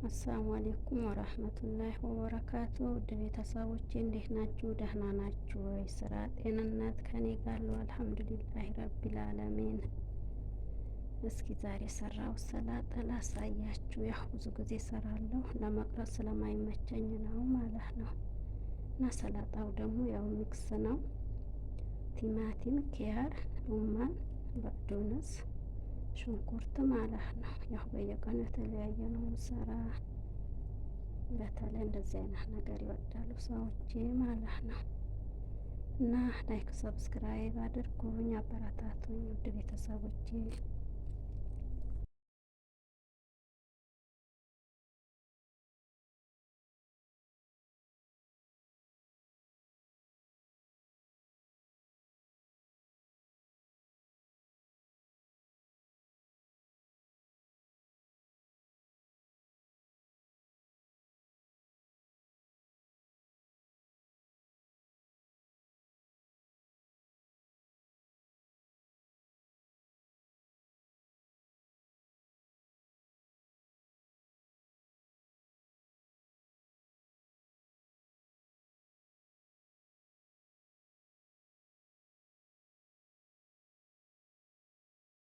አሰላሙ አሌይኩም ወራህመቱላሂ ወበረካቱ። ውድ ቤተሰቦቼ እንዴት ናችሁ? ደህና ናችሁ ወይ? ስራ፣ ጤንነት ከኔ ጋር ነው አልሐምዱሊላሂ ረቢል አለሚን። እስኪ ዛሬ ሰራው ሰላጣ ላሳያችሁ። ያው ብዙ ጊዜ ሰራለሁ ለመቅረጽ ስለማይመቸኝ ነው ማለት ነው። እና ሰላጣው ደግሞ ያው ሚክስ ነው። ቲማቲም፣ ኪያር፣ ሩማን፣ በቅዱንስ፣ ሽንኩርት ማለት ነው። ያው በየቀኑ የተለያየ ነው የምሰራ። በተለይ እንደዚህ አይነት ነገር ይወዳሉ ሰዎቼ ማለት ነው። እና ላይክ ሰብስክራይብ አድርጉኝ፣ አበረታቱኝ ውድ ቤተሰቦቼ።